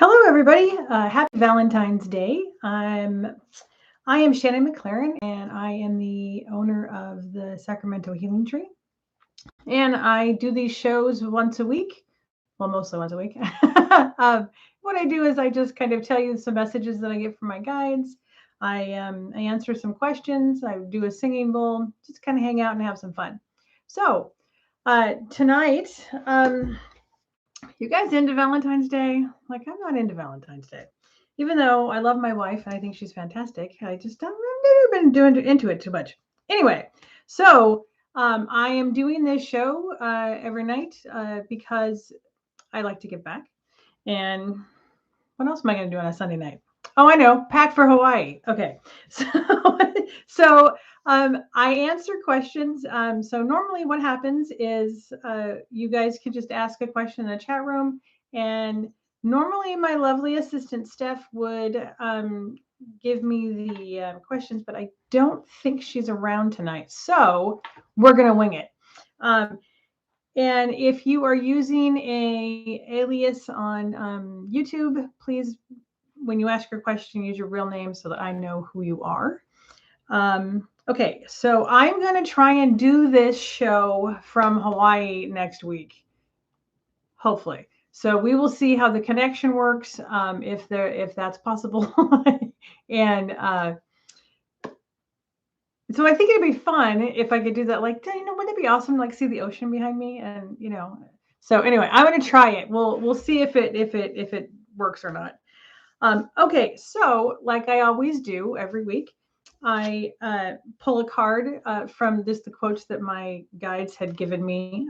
Hello, everybody. Happy Valentine's Day. I am Shannon McLaren, and I am the owner of the Sacramento Healing Tree. And I do these shows once a week. Well, mostly once a week. What I do is I just kind of tell you some messages that I get from my guides. I answer some questions. I do a singing bowl. Just kind of hang out and have some fun. So tonight, you guys into Valentine's Day? Like, I'm not into Valentine's Day. Even though I love my wife and I think she's fantastic, I've never been doing into it too much. Anyway, so I am doing this show every night because I like to give back. And what else am I going to do on a Sunday night? Oh, I know, pack for Hawaii. Okay, so I answer questions. So normally, what happens is you guys can just ask a question in the chat room, and normally my lovely assistant Steph would give me the questions, but I don't think she's around tonight, so we're gonna wing it. And if you are using a alias on YouTube, please, when you ask your question, use your real name so that I know who you are. Okay, so I'm going to try and do this show from Hawaii next week, hopefully. So we will see how the connection works, if that's possible. And so I think it'd be fun if I could do that. Like, wouldn't it be awesome to like see the ocean behind me? And so anyway, I'm going to try it. We'll see if it works or not. Okay, so like I always do every week, I pull a card from just the quotes that my guides had given me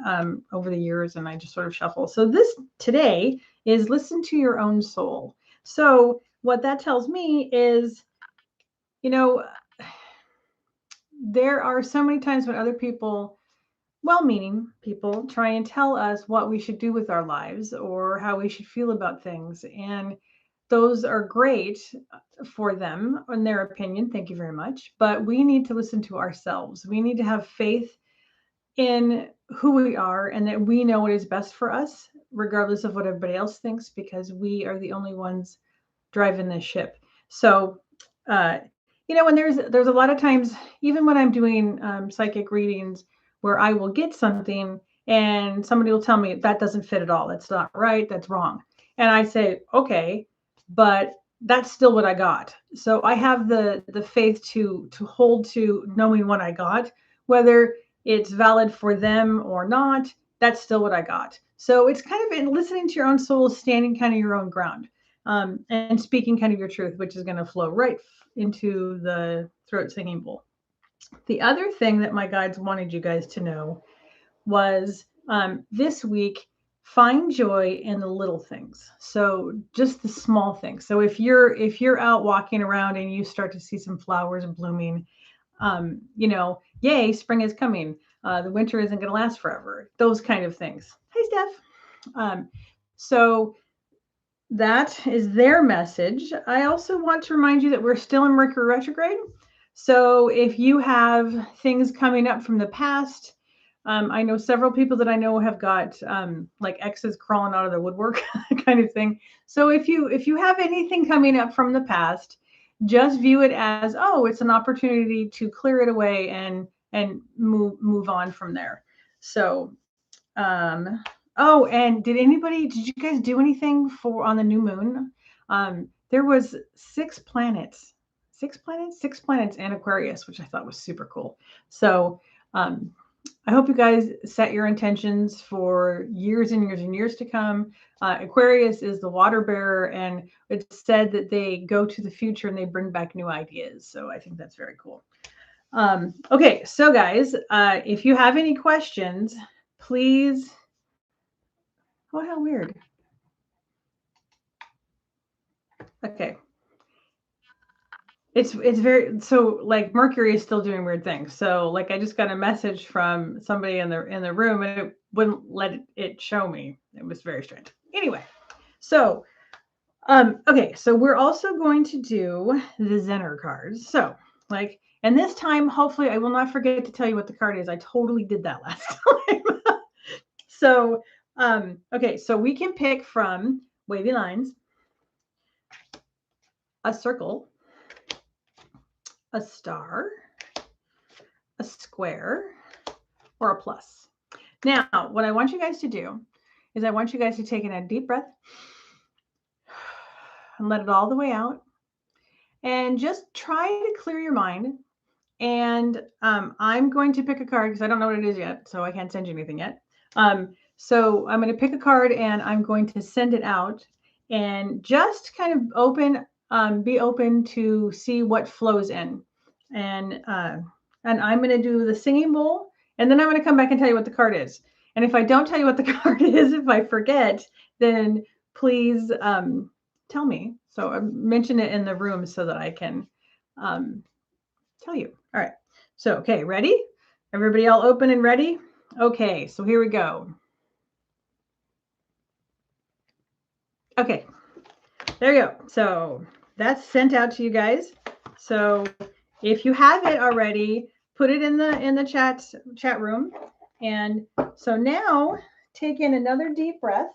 over the years, and I just sort of shuffle. So this today is listen to your own soul. So what that tells me is, there are so many times when other people, well-meaning people, try and tell us what we should do with our lives or how we should feel about things. And those are great for them in their opinion. Thank you very much. But we need to listen to ourselves. We need to have faith in who we are and that we know what is best for us, regardless of what everybody else thinks, because we are the only ones driving this ship. So, when there's a lot of times, even when I'm doing psychic readings, where I will get something and somebody will tell me that doesn't fit at all. That's not right. That's wrong. And I say, okay, but that's still what I got. So I have the faith to hold to knowing what I got, whether it's valid for them or not. That's still what I got. So it's kind of in listening to your own soul, standing kind of your own ground, and speaking kind of your truth, which is going to flow right into the throat singing bowl. The other thing that my guides wanted you guys to know was this week, find joy in the little things. So just the small things. So if you're out walking around and you start to see some flowers blooming, yay, spring is coming. The winter isn't going to last forever. Those kind of things. Hey, Steph. So that is their message. I also want to remind you that we're still in Mercury retrograde. So if you have things coming up from the past, I know several people that I know have got like exes crawling out of the woodwork kind of thing. So if you have anything coming up from the past, just view it as, oh, it's an opportunity to clear it away and move on from there. So oh, and did you guys do anything on the new moon? There was six planets in Aquarius, which I thought was super cool. So I hope you guys set your intentions for years and years and years to come. Aquarius is the water bearer, and it's said that they go to the future and they bring back new ideas. So I think that's very cool. Okay, so guys, if you have any questions, please. Oh, how weird. Okay. It's very, so like Mercury is still doing weird things. So like I just got a message from somebody in the room and it wouldn't let it show me. It was very strange. Anyway, so okay, so we're also going to do the Zener cards. So like, and this time hopefully I will not forget to tell you what the card is. I totally did that last time. So okay, so we can pick from wavy lines, a circle, a star, a square, or a plus. Now, what I want you guys to do is I want you guys to take in a deep breath and let it all the way out. And just try to clear your mind. And I'm going to pick a card because I don't know what it is yet, so I can't send you anything yet. So I'm going to pick a card and I'm going to send it out and just kind of be open to see what flows in. And I'm going to do the singing bowl, and then I'm going to come back and tell you what the card is. And if I don't tell you what the card is, if I forget, then please tell me. So mention it in the room so that I can tell you. All right. So, okay, ready? Everybody all open and ready? Okay, so here we go. Okay, there you go. So that's sent out to you guys. So if you have it already, put it in the chat room. And so now take in another deep breath.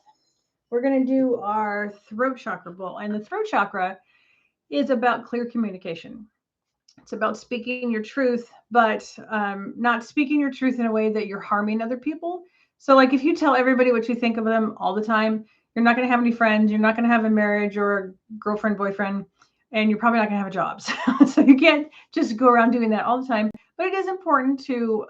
We're going to do our throat chakra bowl. And the throat chakra is about clear communication. It's about speaking your truth, but not speaking your truth in a way that you're harming other people. So like if you tell everybody what you think of them all the time, you're not going to have any friends. You're not going to have a marriage or a girlfriend, boyfriend, and you're probably not going to have a job. So you can't just go around doing that all the time. But it is important to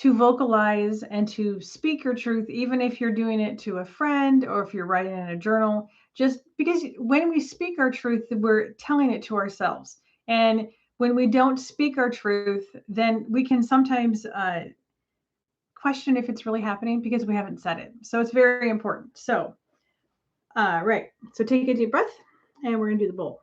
vocalize and to speak your truth, even if you're doing it to a friend or if you're writing in a journal, just because when we speak our truth, we're telling it to ourselves. And when we don't speak our truth, then we can sometimes question if it's really happening because we haven't said it. So it's very important. So, right. So take a deep breath and we're going to do the bowl.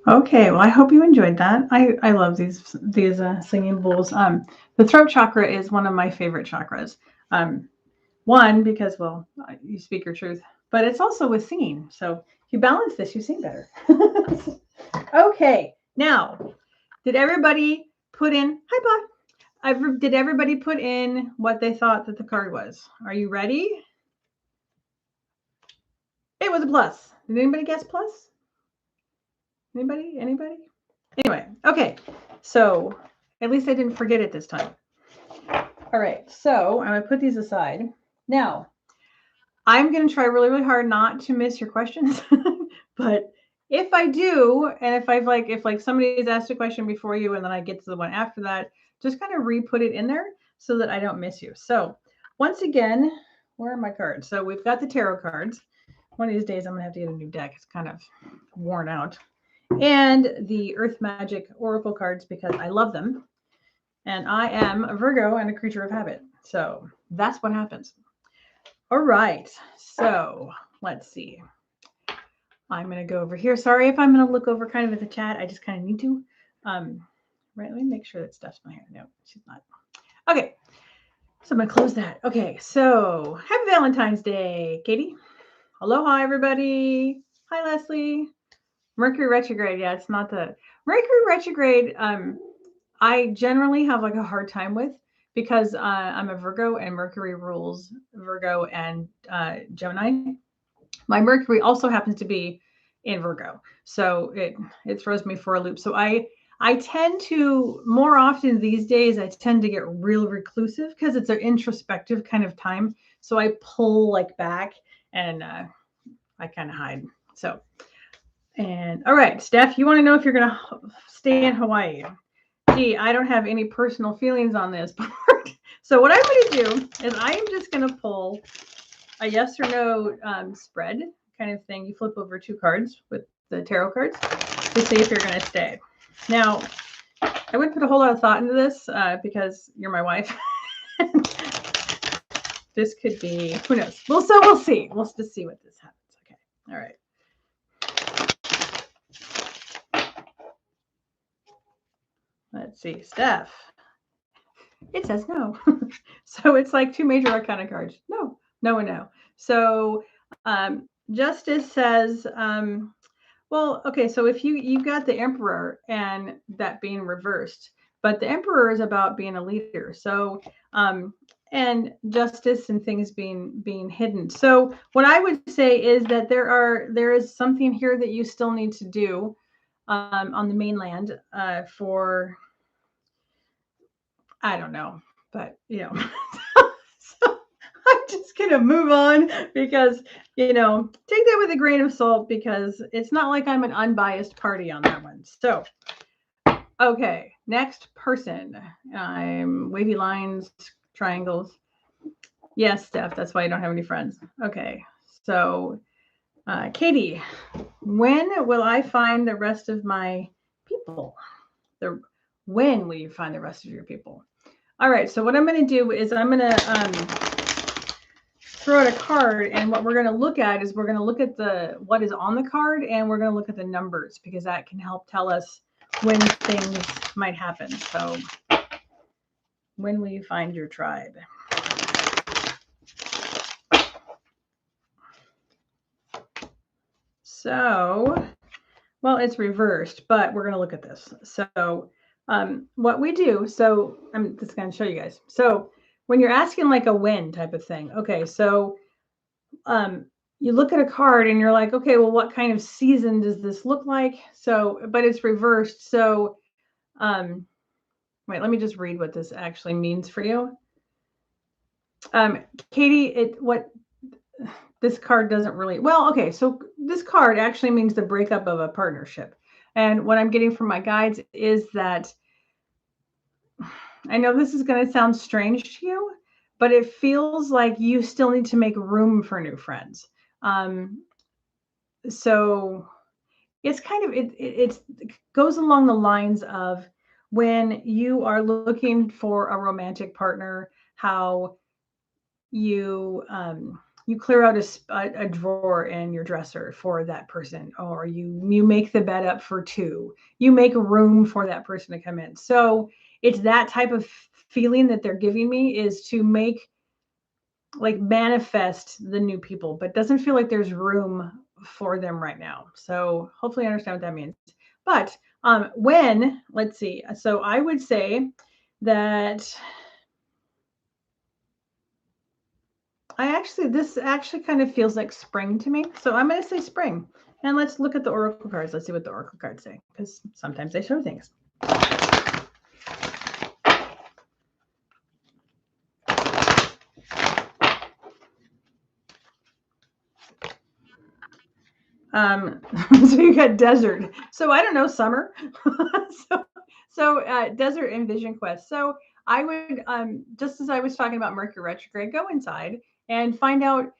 Okay, well, I hope you enjoyed that. I love these singing bowls. The throat chakra is one of my favorite chakras. One, because, well, you speak your truth, but it's also with singing. So if you balance this, you sing better. Okay, now, did everybody put in, hi, Bob. Did everybody put in what they thought that the card was? Are you ready? It was a plus. Did anybody guess plus? Anybody? Anyway, okay. So at least I didn't forget it this time. All right. So I'm going to put these aside. Now, I'm going to try really, really hard not to miss your questions. But if I do, and if somebody has asked a question before you and then I get to the one after that, just kind of re-put it in there so that I don't miss you. So once again, where are my cards? So we've got the tarot cards. One of these days I'm going to have to get a new deck. It's kind of worn out. And the Earth Magic Oracle cards because I love them. And I am a Virgo and a creature of habit. So that's what happens. All right. So let's see. I'm going to go over here. Sorry if I'm going to look over kind of at the chat. I just kind of need to. Right. Let me make sure that Steph's not here. No, she's not. Okay. So I'm going to close that. Okay. So happy Valentine's Day, Katie. Aloha, everybody. Hi, Leslie. Mercury retrograde. Yeah, it's not the Mercury retrograde. I generally have like a hard time with because I'm a Virgo and Mercury rules Virgo and Gemini. My Mercury also happens to be in Virgo, so it throws me for a loop. So I tend to more often these days I tend to get real reclusive because it's an introspective kind of time. So I pull like back and I kind of hide. So. And all right, Steph, you want to know if you're going to stay in Hawaii? Gee, I don't have any personal feelings on this part, So what I'm going to do is I am just going to pull a yes or no spread kind of thing. You flip over 2 cards with the tarot cards to see if you're going to stay. Now, I wouldn't put a whole lot of thought into this because you're my wife. This could be, who knows? We'll see. We'll just see what this happens. Okay. All right. Let's see. Steph. It says no. So it's like 2 major arcana cards. No, no, and no. So Justice says, well, okay, so if you've got the Emperor and that being reversed, but the Emperor is about being a leader. So and justice and things being hidden. So what I would say is that there is something here that you still need to do on the mainland for, I don't know, but so I'm just gonna move on because take that with a grain of salt because it's not like I'm an unbiased party on that one. So okay, next person. I'm wavy lines, triangles. Yes, Steph, that's why you don't have any friends. Okay, so Katie, when will I find the rest of my people? When will you find the rest of your people? All right, so what I'm going to do is I'm going to throw out a card, and what we're going to look at is we're going to look at what is on the card, and we're going to look at the numbers because that can help tell us when things might happen. So when will you find your tribe? So, well, it's reversed, but we're going to look at this. So what we do, so I'm just going to show you guys. So when you're asking like a when type of thing, okay, so you look at a card and you're like, okay, well, what kind of season does this look like? So, but it's reversed. So wait, let me just read what this actually means for you. Katie, this card doesn't really, well, okay, so this card actually means the breakup of a partnership. And what I'm getting from my guides is that, I know this is going to sound strange to you, but it feels like you still need to make room for new friends. So it's kind of, it goes along the lines of when you are looking for a romantic partner, how you clear out a drawer in your dresser for that person, or you make the bed up for 2. You make room for that person to come in. So it's that type of feeling that they're giving me is to manifest the new people, but doesn't feel like there's room for them right now. So hopefully you understand what that means. But let's see. So I would say that this actually kind of feels like spring to me. So I'm going to say spring. And let's look at the oracle cards. Let's see what the oracle cards say, because sometimes they show things. So you got desert. So I don't know, summer. so desert and vision quest. So I would, just as I was talking about Mercury retrograde, go inside and find out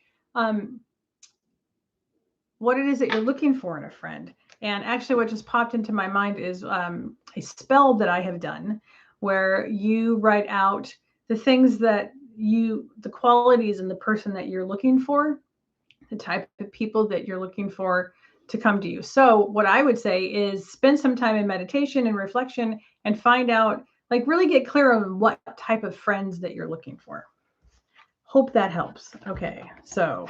what it is that you're looking for in a friend. And actually what just popped into my mind is a spell that I have done where you write out the things that the qualities in the person that you're looking for, the type of people that you're looking for to come to you. So what I would say is spend some time in meditation and reflection and find out, really get clear on what type of friends that you're looking for. Hope that helps. Okay, so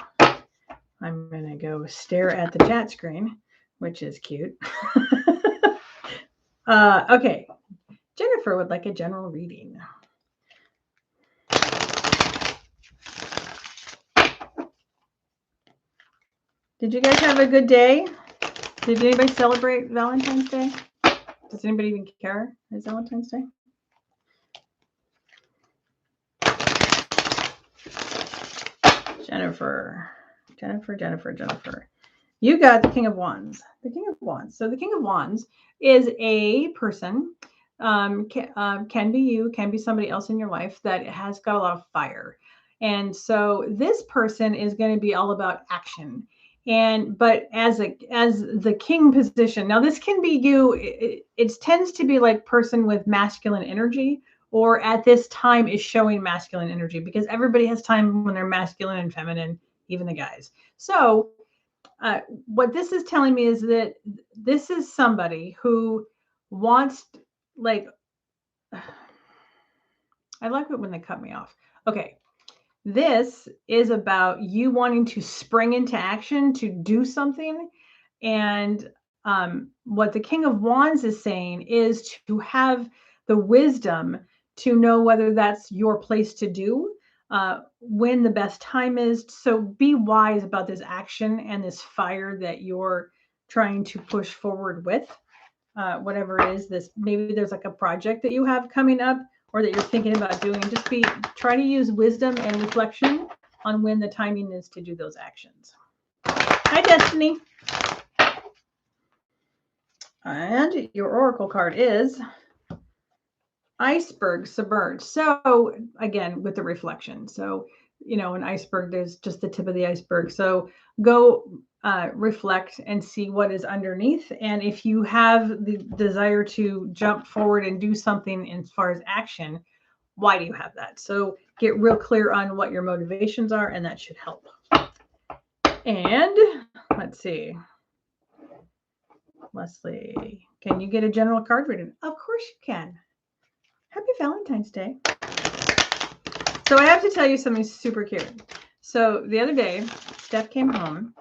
I'm going to go stare at the chat screen, which is cute. Okay, Jennifer would like a general reading. Did you guys have a good day? Did anybody celebrate Valentine's Day? Does anybody even care? Is Valentine's Day? Jennifer. You got the King of Wands. The King of Wands. So the King of Wands is a person can be you, can be somebody else in your life that has got a lot of fire. And so this person is going to be all about action. But as the king position, now this can be you. It tends to be like person with masculine energy, or at this time is showing masculine energy, because everybody has time when they're masculine and feminine, even the guys. So what this is telling me is that this is somebody who wants, like, I like it when they cut me off. Okay. This is about you wanting to spring into action to do something. And what the King of Wands is saying is to have the wisdom to know whether that's your place to do, when the best time is. So be wise about this action and this fire that you're trying to push forward with, whatever it is. This, maybe there's like a project that you have coming up or that you're thinking about doing. Just try to use wisdom and reflection on when the timing is to do those actions. Hi, Destiny. And your oracle card is Iceberg Submerged. So again, with the reflection. So, an iceberg, there's just the tip of the iceberg. So go reflect and see what is underneath. And if you have the desire to jump forward and do something as far as action, why do you have that? So get real clear on what your motivations are, and that should help. And let's see. Leslie, can you get a general card reading? Of course you can. Happy Valentine's Day. So I have to tell you something super cute. So the other day, Steph came home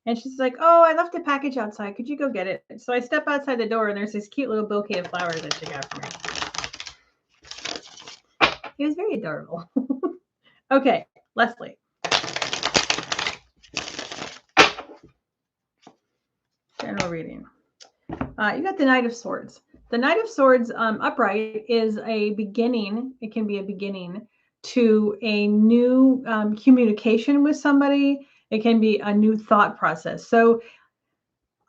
and she's like, oh, I left a package outside. Could you go get it? So I step outside the door and there's this cute little bouquet of flowers that she got for me. It was very adorable. Okay, Leslie. General reading. You got the Knight of Swords. The Knight of Swords upright is a beginning. It can be a beginning to a new communication with somebody. It can be a new thought process. So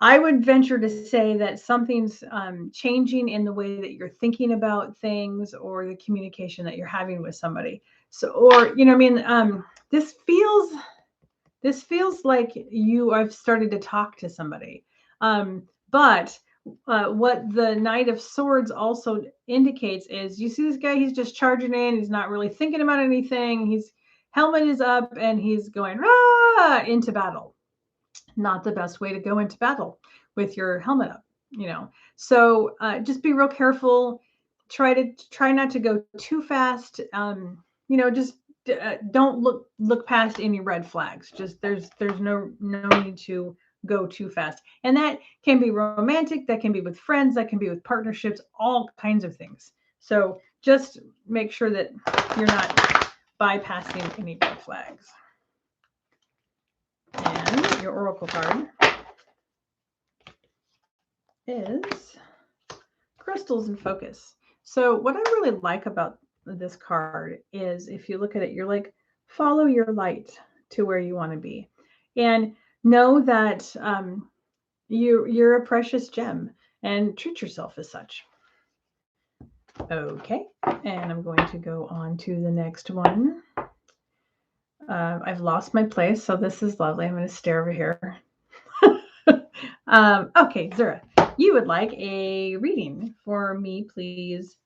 I would venture to say that something's changing in the way that you're thinking about things, or the communication that you're having with somebody. So, or, this feels like I've started to talk to somebody. But what the Knight of Swords also indicates is, you see this guy, he's just charging in. He's not really thinking about anything. His helmet is up and he's going into battle. Not the best way to go into battle with your helmet up, So just be real careful. Try not to go too fast. Just don't look past any red flags. Just there's no need to go too fast. And that can be romantic, that can be with friends, that can be with partnerships, all kinds of things. So just make sure that you're not bypassing any red flags. And your oracle card is Crystals in Focus. So what I really like about this card is, if you look at it, you're like, follow your light to where you want to be. And know that you're a precious gem, and treat yourself as such. Okay, and I'm going to go on to the next one. I've lost my place, so this is lovely. I'm going to stare over here. Okay, Zura, you would like a reading for me, please,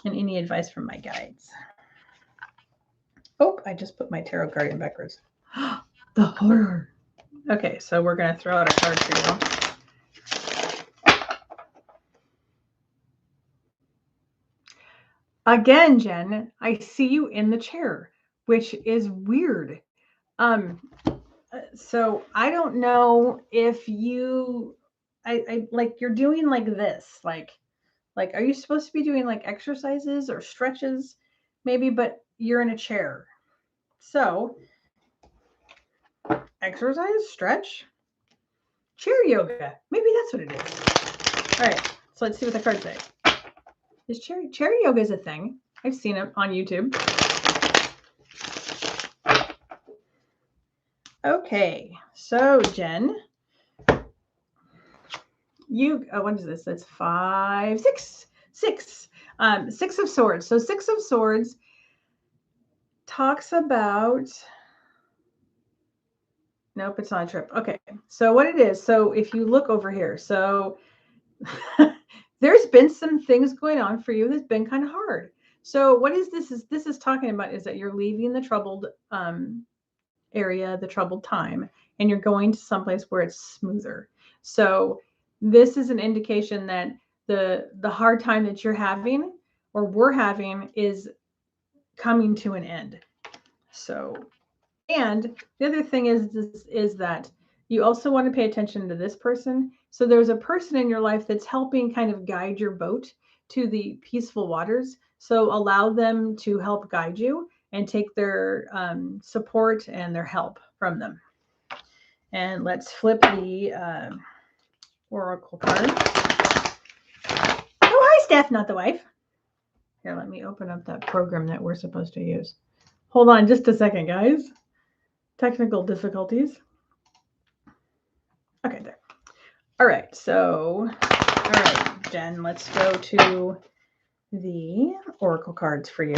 and any advice from my guides. Oh, I just put my tarot card in backwards. The horror. Okay, so we're going to throw out a card for you. Again, Jen, I see you in the chair, which is weird. So I don't know if you, I like, you're doing like this, like, are you supposed to be doing like exercises or stretches maybe, but you're in a chair. So exercise, stretch, chair yoga. Maybe that's what it is. All right, so let's see what the cards say. Is chair yoga is a thing. I've seen it on YouTube. Okay, so Jen, what is this? That's 5, 6. Six of Swords. So Six of Swords talks about, nope, it's not a trip. Okay, so what it is, so if you look over here, so there's been some things going on for you that's been kind of hard. So what is this is talking about is that you're leaving the troubled area, the troubled time, and you're going to someplace where it's smoother. So this is an indication that the hard time that you're having or we're having is coming to an end. So, and the other thing is that you also want to pay attention to this person. So there's a person in your life that's helping kind of guide your boat to the peaceful waters. So allow them to help guide you and take their support and their help from them. And let's flip the oracle card. Oh, hi, Steph, not the wife. Here, let me open up that program that we're supposed to use. Hold on just a second, guys. Technical difficulties. Okay, there. All right, so, all right, Jen, let's go to the oracle cards for you.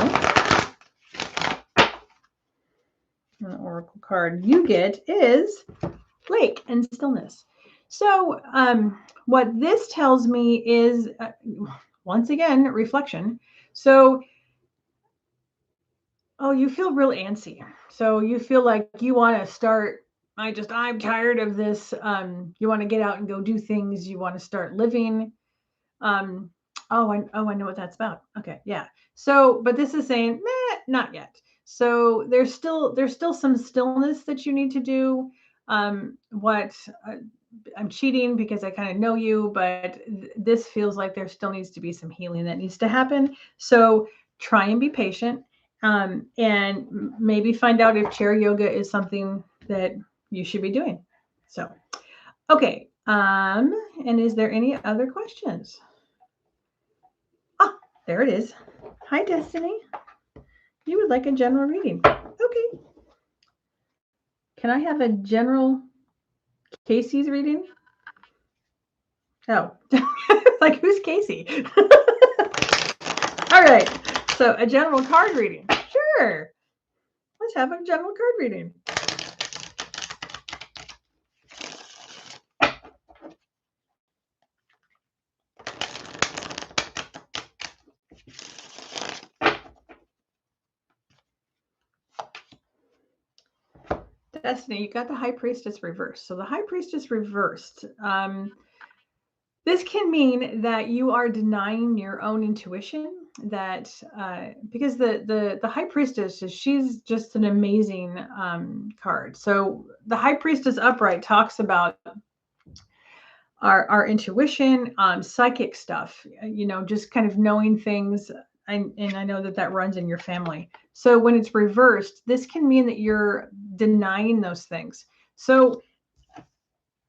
And the oracle card you get is Lake and Stillness. So what this tells me is, once again, reflection. So, oh, you feel real antsy. So you feel like you want to start, I'm tired of this. You want to get out and go do things. You want to start living. Oh, I know what that's about. Okay, yeah. So, but this is saying, not yet. So there's still some stillness that you need to do. I'm cheating because I kind of know you, but this feels like there still needs to be some healing that needs to happen. So try and be patient, and maybe find out if chair yoga is something that you should be doing. So, okay. And is there any other questions? There it is. Hi, Destiny. You would like a general reading. Okay. Can I have a general Casey's reading? Oh, like who's Casey? All right. So a general card reading. Sure. Let's have a general card reading. Destiny, you got the High Priestess reversed. So the High Priestess reversed. This can mean that you are denying your own intuition. That because the High Priestess, she's just an amazing card. So the High Priestess upright talks about our intuition, psychic stuff. Just kind of knowing things. And I know that runs in your family. So when it's reversed, this can mean that you're denying those things. So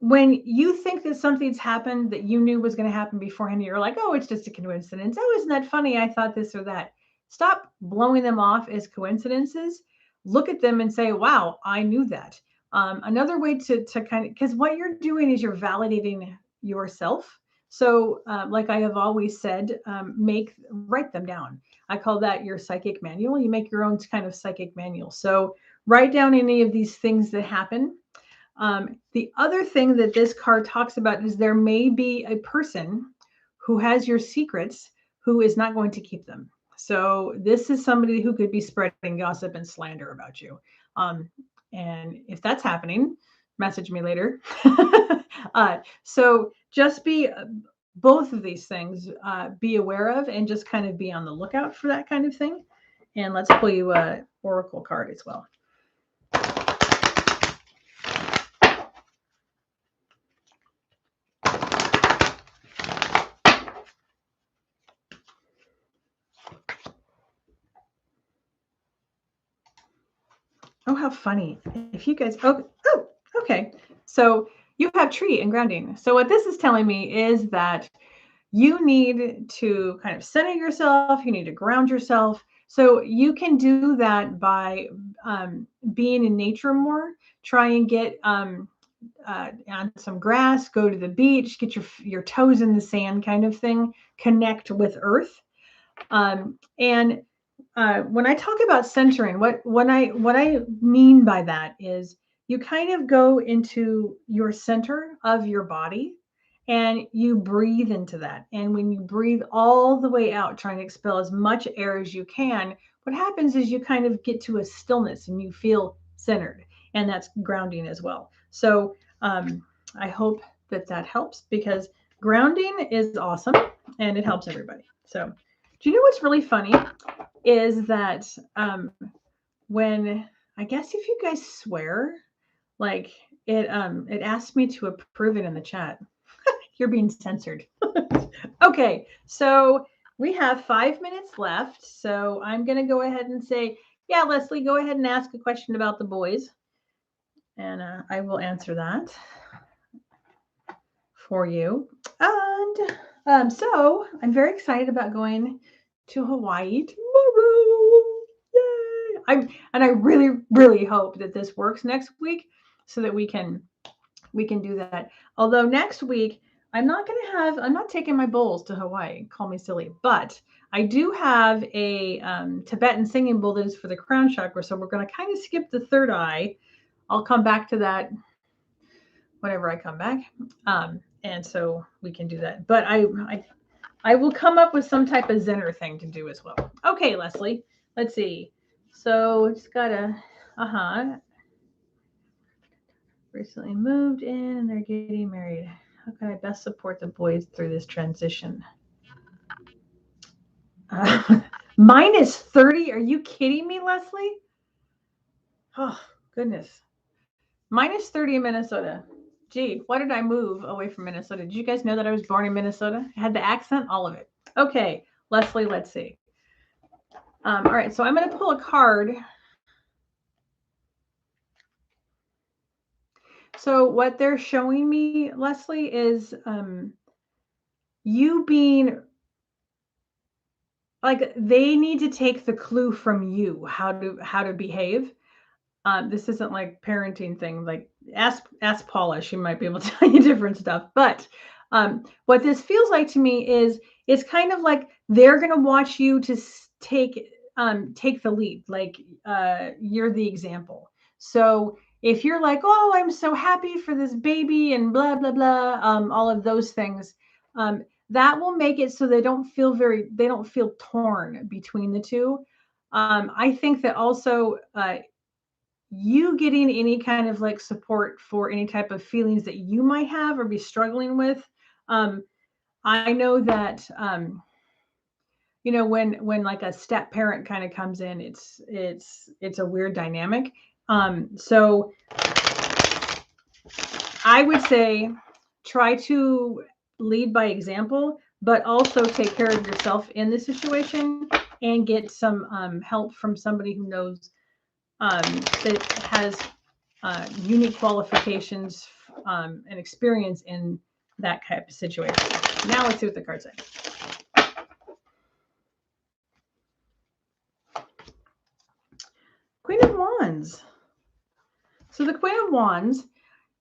when you think that something's happened that you knew was going to happen beforehand, you're like, oh, it's just a coincidence. Oh, isn't that funny? I thought this or that. Stop blowing them off as coincidences. Look at them and say, wow, I knew that. Another way to kind of, because what you're doing is you're validating yourself. So like I have always said, write them down. I call that your psychic manual. You make your own kind of psychic manual. So write down any of these things that happen. The other thing that this card talks about is there may be a person who has your secrets who is not going to keep them. So this is somebody who could be spreading gossip and slander about you. And if that's happening, message me later. So just be both of these things, be aware of, and just kind of be on the lookout for that kind of thing. And let's pull you an oracle card as well. Oh, how funny. If you guys, okay. So you have tree and grounding. So what this is telling me is that you need to kind of center yourself. You need to ground yourself. So you can do that by being in nature more. Try and get on some grass, go to the beach, get your toes in the sand kind of thing. Connect with earth. And when I talk about centering, what I mean by that is you kind of go into your center of your body and you breathe into that. And when you breathe all the way out, trying to expel as much air as you can, what happens is you kind of get to a stillness and you feel centered, and that's grounding as well. So I hope that that helps, because grounding is awesome and it helps everybody. So, do you know what's really funny is that when, I guess if you guys swear, like it asked me to approve it in the chat. You're being censored. Okay, so we have 5 minutes left. So I'm going to go ahead and say, yeah, Leslie, go ahead and ask a question about the boys. And I will answer that for you. And so I'm very excited about going to Hawaii tomorrow. Yay! I really, really hope that this works next week so that we can do that. Although next week I'm not taking my bowls to Hawaii. Call me silly, but I do have a Tibetan singing bowl that is for the crown chakra. So we're going to kind of skip the third eye. I'll come back to that whenever I come back, and so we can do that. But I will come up with some type of Zenner thing to do as well. Okay, Leslie, let's see. So it's got a recently moved in and they're getting married. How can I best support the boys through this transition? Minus 30? Are you kidding me, Leslie? Oh, goodness. Minus 30 in Minnesota. Gee, why did I move away from Minnesota? Did you guys know that I was born in Minnesota? I had the accent, all of it. Okay, Leslie, let's see. All right, so I'm going to pull a card. So what they're showing me, Leslie, is you being like, they need to take the clue from you how to behave. This isn't like parenting thing. Like ask Paula, she might be able to tell you different stuff. But what this feels like to me is it's kind of like they're gonna watch you to take the lead. Like you're the example. So if you're like, oh, I'm so happy for this baby and blah blah blah, all of those things, that will make it so they don't feel torn between the two. I think that also you getting any kind of like support for any type of feelings that you might have or be struggling with. I know that when like a step parent kind of comes in, it's a weird dynamic. So I would say try to lead by example, but also take care of yourself in this situation and get some help from somebody who knows that has unique qualifications and experience in that type of situation. Now let's see what the cards say. Queen of Wands. So the Queen of Wands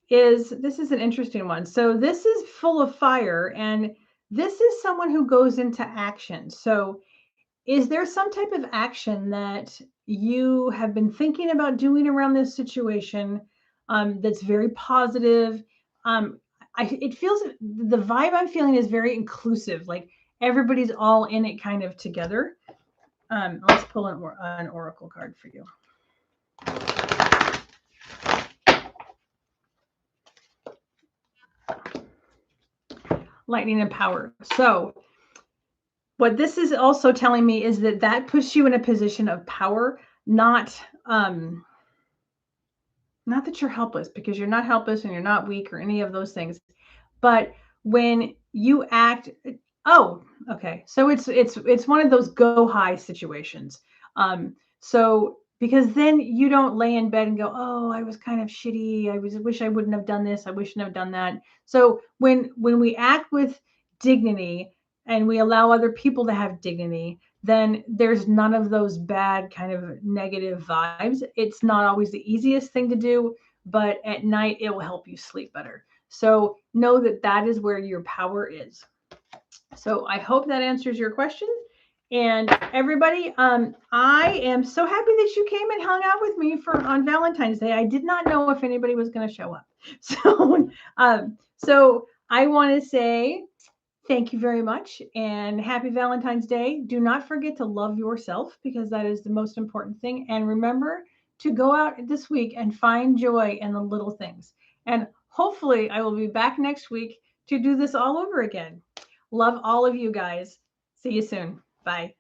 this is an interesting one. So this is full of fire, and this is someone who goes into action. So is there some type of action that you have been thinking about doing around this situation that's very positive? It feels, the vibe I'm feeling is very inclusive, like everybody's all in it kind of together. Let's pull an oracle card for you. Lightning and power. So what this is also telling me is that puts you in a position of power, not that you're helpless, because you're not helpless and you're not weak or any of those things. But when you act, okay. So it's one of those go high situations. So because then you don't lay in bed and go, oh, I was kind of shitty. I wish I wouldn't have done this. I wish I wouldn't have done that. So when we act with dignity and we allow other people to have dignity, then there's none of those bad kind of negative vibes. It's not always the easiest thing to do, but at night it will help you sleep better. So know that is where your power is. So I hope that answers your question. And everybody, I am so happy that you came and hung out with me on Valentine's Day. I did not know if anybody was going to show up. So I want to say thank you very much and happy Valentine's Day. Do not forget to love yourself because that is the most important thing. And remember to go out this week and find joy in the little things. And hopefully, I will be back next week to do this all over again. Love all of you guys. See you soon. Bye.